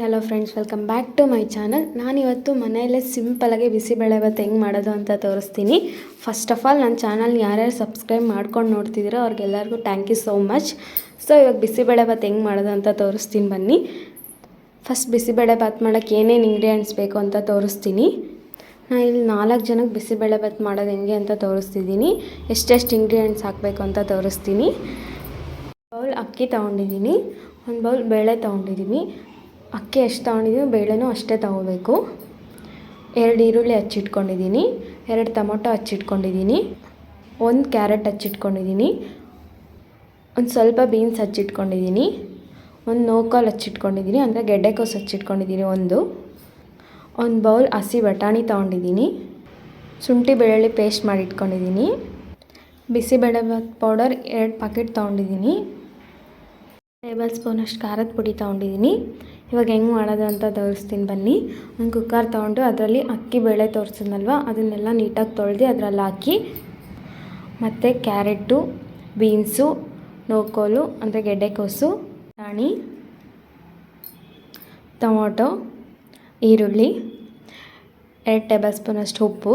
Hello friends, welcome back to my channel. ನಾನಿವತ್ತು ಮನೆಯಲ್ಲೇ ಸಿಂಪಲಾಗಿ ಬಿಸಿಬೇಳೆಭಾತ್ ಹೆಂಗೆ ಮಾಡೋದು ಅಂತ ತೋರಿಸ್ತೀನಿ. ಫಸ್ಟ್ ಆಫ್ ಆಲ್ ನನ್ನ ಚಾನಲ್ ಯಾರ್ಯಾರು ಸಬ್ಸ್ಕ್ರೈಬ್ ಮಾಡ್ಕೊಂಡು ನೋಡ್ತಿದ್ದೀರೋ ಅವ್ರಿಗೆಲ್ಲರಿಗೂ thank you so much. So ಇವಾಗ ಬಿಸಿಬೇಳೆಭಾತ್ ಹೆಂಗೆ ಮಾಡೋದು ಅಂತ ತೋರಿಸ್ತೀನಿ ಬನ್ನಿ. ಫಸ್ಟ್ ಬಿಸಿಬೇಳೆಭಾತ್ ಮಾಡೋಕ್ಕೆ ಏನೇನು ಇಂಗ್ರೀಡಿಯೆಂಟ್ಸ್ ಬೇಕು ಅಂತ ತೋರಿಸ್ತೀನಿ. ನಾನು ಇಲ್ಲಿ 4 ಜನಕ್ಕೆ ಬಿಸಿಬೇಳೆಭಾತ್ ಮಾಡೋದು ಹೆಂಗೆ ಅಂತ ತೋರಿಸ್ತಿದ್ದೀನಿ. ಎಷ್ಟೆಷ್ಟು ಇಂಗ್ರೀಡಿಯೆಂಟ್ಸ್ ಹಾಕಬೇಕು ಅಂತ ತೋರಿಸ್ತೀನಿ. ಬೌಲ್ ಅಕ್ಕಿ ತೊಗೊಂಡಿದ್ದೀನಿ, ಒಂದು ಬೌಲ್ ಬೇಳೆ ತೊಗೊಂಡಿದ್ದೀನಿ. ಅಕ್ಕಿ ಎಷ್ಟು ತೊಗೊಂಡಿದ್ದೀನಿ ಬೇಳೆನೂ ಅಷ್ಟೇ ತೊಗೋಬೇಕು. 2 ಈರುಳ್ಳಿ ಹಚ್ಚಿಟ್ಕೊಂಡಿದ್ದೀನಿ, 2 ಟೊಮೊಟೊ ಹಚ್ಚಿಟ್ಕೊಂಡಿದ್ದೀನಿ, 1 ಕ್ಯಾರೆಟ್ ಹಚ್ಚಿಟ್ಕೊಂಡಿದ್ದೀನಿ, ಒಂದು ಸ್ವಲ್ಪ ಬೀನ್ಸ್ ಹಚ್ಚಿಟ್ಕೊಂಡಿದ್ದೀನಿ, ಒಂದು ನೋಕಾಲ್ ಹಚ್ಚಿಟ್ಕೊಂಡಿದ್ದೀನಿ, ಅಂದರೆ ಗೆಡ್ಡೆಕೋಸು ಹಚ್ಚಿಟ್ಕೊಂಡಿದ್ದೀನಿ. ಒಂದು ಬೌಲ್ ಹಸಿ ಬಟಾಣಿ ತೊಗೊಂಡಿದ್ದೀನಿ, ಶುಂಠಿ ಬೆಳ್ಳುಳ್ಳಿ ಪೇಸ್ಟ್ ಮಾಡಿ ಇಟ್ಕೊಂಡಿದ್ದೀನಿ, ಬಿಸಿಬೇಳೆಭಾತ್ ಪೌಡರ್ 2 ಪ್ಯಾಕೆಟ್ ತೊಗೊಂಡಿದ್ದೀನಿ, ಟೇಬಲ್ ಸ್ಪೂನಷ್ಟು ಖಾರದ ಪುಡಿ ತೊಗೊಂಡಿದ್ದೀನಿ. ಇವಾಗ ಹೆಂಗೆ ಮಾಡೋದು ಅಂತ ತೋರಿಸ್ತೀನಿ ಬನ್ನಿ. ಒಂದು ಕುಕ್ಕರ್ ತೊಗೊಂಡು ಅದರಲ್ಲಿ ಅಕ್ಕಿ ಬೇಳೆ ತೋರಿಸಿದ್ನಲ್ವ ಅದನ್ನೆಲ್ಲ ನೀಟಾಗಿ ತೊಳೆದು ಅದರಲ್ಲಿ ಹಾಕಿ, ಮತ್ತು ಕ್ಯಾರೆಟು, ಬೀನ್ಸು, ನೋಕೋಲು ಅಂದರೆ ಗೆಡ್ಡೆಕೋಸು, ಬಟಾಣಿ, ಟೊಮೊಟೊ, ಈರುಳ್ಳಿ, 2 ಟೇಬಲ್ ಸ್ಪೂನಷ್ಟು ಉಪ್ಪು,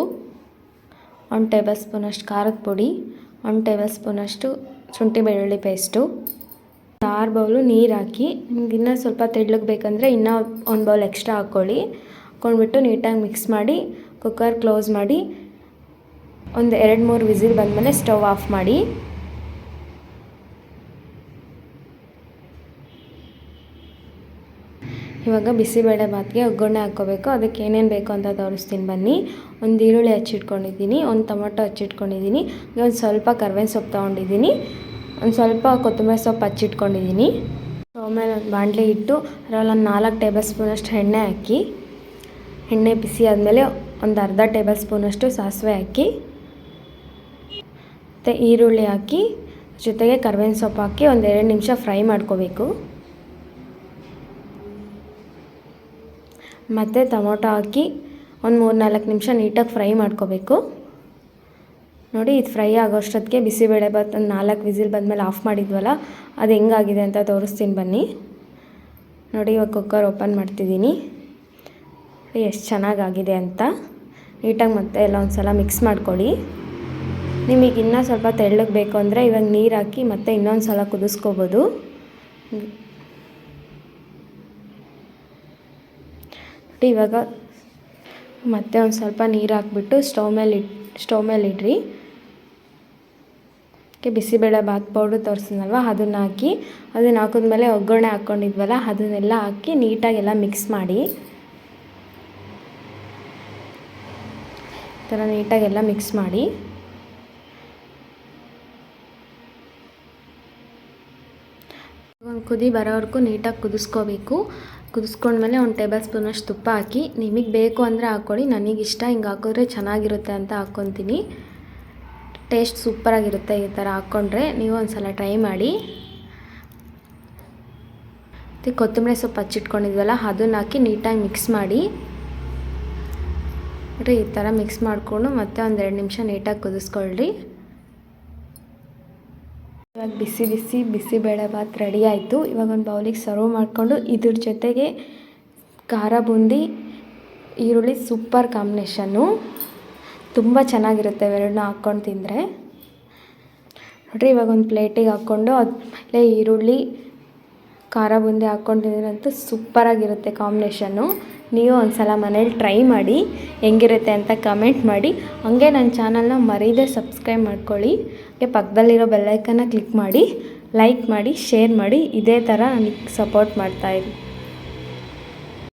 1 ಟೇಬಲ್ ಸ್ಪೂನಷ್ಟು ಖಾರದ ಪುಡಿ, 1 ಟೇಬಲ್ ಸ್ಪೂನಷ್ಟು ಶುಂಠಿ ಬೆಳ್ಳುಳ್ಳಿ ಪೇಸ್ಟು, 6 ಬೌಲು ನೀರು ಹಾಕಿ, ನಿಮ್ಗೆ ಇನ್ನೂ ಸ್ವಲ್ಪ ತೆಳ್ಳಗೆ ಬೇಕಂದರೆ ಇನ್ನೂ 1 ಬೌಲ್ ಎಕ್ಸ್ಟ್ರಾ ಹಾಕ್ಕೊಂಡ್ಬಿಟ್ಟು ನೀಟಾಗಿ ಮಿಕ್ಸ್ ಮಾಡಿ ಕುಕ್ಕರ್ ಕ್ಲೋಸ್ ಮಾಡಿ ಒಂದು 2-3 ವಿಸಿಲ್ ಬಂದಮೇಲೆ ಸ್ಟವ್ ಆಫ್ ಮಾಡಿ. ಇವಾಗ ಬಿಸಿಬೇಳೆಭಾತ್ಗೆ ಒಗ್ಗರಣೆ ಹಾಕ್ಕೋಬೇಕು. ಅದಕ್ಕೆ ಏನೇನು ಬೇಕು ಅಂತ ತೋರಿಸ್ತೀನಿ ಬನ್ನಿ. 1 ಈರುಳ್ಳಿ ಹಚ್ಚಿಟ್ಕೊಂಡಿದ್ದೀನಿ, 1 ಟೊಮೊಟೊ ಹಚ್ಚಿಟ್ಕೊಂಡಿದ್ದೀನಿ, ಒಂದು ಸ್ವಲ್ಪ ಕರ್ಬೇವಿನ ಸೊಪ್ಪು ತೊಗೊಂಡಿದ್ದೀನಿ, ಒಂದು ಸ್ವಲ್ಪ ಕೊತ್ತಂಬರಿ ಸೊಪ್ಪು ಹಚ್ಚಿಟ್ಕೊಂಡಿದ್ದೀನಿ. ಆಮೇಲೆ ಒಂದು ಬಾಣಲೆ ಇಟ್ಟು ಅದರಲ್ಲಿ ಒಂದು 4 ಟೇಬಲ್ ಸ್ಪೂನಷ್ಟು ಎಣ್ಣೆ ಹಾಕಿ, ಎಣ್ಣೆ ಬಿಸಿ ಆದಮೇಲೆ ಒಂದು ಅರ್ಧ ಟೇಬಲ್ ಸ್ಪೂನಷ್ಟು ಸಾಸಿವೆ ಹಾಕಿ, ಮತ್ತು ಈರುಳ್ಳಿ ಹಾಕಿ ಜೊತೆಗೆ ಕರ್ಬೇವಿನ ಸೊಪ್ಪು ಹಾಕಿ ಒಂದು 2 ನಿಮಿಷ ಫ್ರೈ ಮಾಡ್ಕೋಬೇಕು. ಮತ್ತು ಟೊಮೊಟೊ ಹಾಕಿ ಒಂದು 3-4 ನಿಮಿಷ ನೀಟಾಗಿ ಫ್ರೈ ಮಾಡ್ಕೋಬೇಕು. ನೋಡಿ, ಇದು ಫ್ರೈ ಆಗೋಷ್ಟೊತ್ತಿಗೆ ಬಿಸಿಬೇಳೆಭಾತ್ ಒಂದು 4 ವಿಸಿಲ್ ಬಂದಮೇಲೆ ಆಫ್ ಮಾಡಿದ್ವಲ್ಲ ಅದು ಹೆಂಗಾಗಿದೆ ಅಂತ ತೋರಿಸ್ತೀನಿ ಬನ್ನಿ. ನೋಡಿ, ಇವಾಗ ಕುಕ್ಕರ್ ಓಪನ್ ಮಾಡ್ತಿದ್ದೀನಿ. ಎಷ್ಟು ಚೆನ್ನಾಗಾಗಿದೆ ಅಂತ. ನೀಟಾಗಿ ಮತ್ತೆ ಎಲ್ಲ ಒಂದು ಸಲ ಮಿಕ್ಸ್ ಮಾಡ್ಕೊಳ್ಳಿ. ನಿಮಗೆ ಇನ್ನೂ ಸ್ವಲ್ಪ ತೆಳ್ಳಗೆ ಬೇಕು ಅಂದರೆ ಇವಾಗ ನೀರು ಹಾಕಿ ಮತ್ತೆ ಇನ್ನೊಂದು ಸಲ ಕುದಿಸ್ಕೋಬೋದು. ಇವಾಗ ಮತ್ತೆ ಒಂದು ಸ್ವಲ್ಪ ನೀರು ಹಾಕ್ಬಿಟ್ಟು ಸ್ಟವ್ ಮೇಲೆ ಇಡ್ರಿ. ಬಿಸಿಬೇಳೆಭಾತ್ ಪೌಡ್ರ್ ತೋರಿಸಿದ್ನಲ್ವ ಅದನ್ನು ಹಾಕಿ, ಅದನ್ನು ಹಾಕಿದ್ಮೇಲೆ ಒಗ್ಗರಣೆ ಹಾಕ್ಕೊಂಡಿದ್ವಲ್ಲ ಅದನ್ನೆಲ್ಲ ಹಾಕಿ ನೀಟಾಗೆಲ್ಲ ಮಿಕ್ಸ್ ಮಾಡಿ. ಈ ಥರ ನೀಟಾಗೆಲ್ಲ ಮಿಕ್ಸ್ ಮಾಡಿ. ಒಂದು ಕುದಿ ಬರೋವರೆಗೂ ನೀಟಾಗಿ ಕುದಿಸ್ಕೋಬೇಕು. ಕುದಿಸ್ಕೊಂಡ್ಮೇಲೆ 1 ಟೇಬಲ್ ಸ್ಪೂನಷ್ಟು ತುಪ್ಪ ಹಾಕಿ, ನಿಮಗೆ ಬೇಕು ಅಂದರೆ ಹಾಕ್ಕೊಳ್ಳಿ. ನನಗಿಷ್ಟ ಹಿಂಗೆ ಹಾಕಿದ್ರೆ ಚೆನ್ನಾಗಿರುತ್ತೆ ಅಂತ ಹಾಕ್ಕೊತೀನಿ. ಟೇಸ್ಟ್ ಸೂಪರಾಗಿರುತ್ತೆ ಈ ಥರ ಹಾಕ್ಕೊಂಡ್ರೆ. ನೀವು ಒಂದು ಸಲ ಟ್ರೈ ಮಾಡಿ. ಮತ್ತು ಕೊತ್ತಂಬರಿ ಸೊಪ್ಪು ಹಚ್ಚಿಟ್ಕೊಂಡಿದ್ವಲ್ಲ ಅದನ್ನು ಹಾಕಿ ನೀಟಾಗಿ ಮಿಕ್ಸ್ ಮಾಡಿ. ನೋಡಿರಿ, ಈ ಥರ ಮಿಕ್ಸ್ ಮಾಡಿಕೊಂಡು ಮತ್ತೆ ಒಂದು 2 ನಿಮಿಷ ನೀಟಾಗಿ ಕುದಿಸ್ಕೊಳ್ರಿ. ಇವಾಗ ಬಿಸಿಬೇಳೆಭಾತ್ ರೆಡಿ ಆಯಿತು. ಇವಾಗ ಒಂದು ಬೌಲಿಗೆ ಸರ್ವ್ ಮಾಡಿಕೊಂಡು ಇದ್ರ ಜೊತೆಗೆ ಖಾರ ಬೂಂದಿ, ಈರುಳ್ಳಿ ಸೂಪರ್ ಕಾಂಬಿನೇಷನ್ನು, ತುಂಬ ಚೆನ್ನಾಗಿರುತ್ತೆ ಇವೆರಡನ್ನ ಹಾಕ್ಕೊಂಡು ತಿಂದರೆ. ನೋಡಿರಿ, ಇವಾಗ ಒಂದು ಪ್ಲೇಟಿಗೆ ಹಾಕ್ಕೊಂಡು ಅದ್ಮೇಲೆ ಈರುಳ್ಳಿ ಖಾರ ಬೂಂದಿ ಹಾಕ್ಕೊಂಡು ತಿಂದ್ರಂತೂ ಸೂಪರಾಗಿರುತ್ತೆ ಕಾಂಬಿನೇಷನ್ನು. ನೀವು ಒಂದು ಸಲ ಮನೇಲಿ ಟ್ರೈ ಮಾಡಿ, ಹೆಂಗಿರುತ್ತೆ ಅಂತ ಕಮೆಂಟ್ ಮಾಡಿ. ಹಾಗೆ ನನ್ನ ಚಾನಲ್ನ ಮರೀದೆ ಸಬ್ಸ್ಕ್ರೈಬ್ ಮಾಡ್ಕೊಳ್ಳಿ. ಹಾಗೆ ಪಕ್ಕದಲ್ಲಿರೋ ಬೆಲ್ಲೈಕನ್ನ ಕ್ಲಿಕ್ ಮಾಡಿ, ಲೈಕ್ ಮಾಡಿ, ಶೇರ್ ಮಾಡಿ. ಇದೇ ಥರ ನನಗೆ ಸಪೋರ್ಟ್ ಮಾಡ್ತಾಯಿರಿ.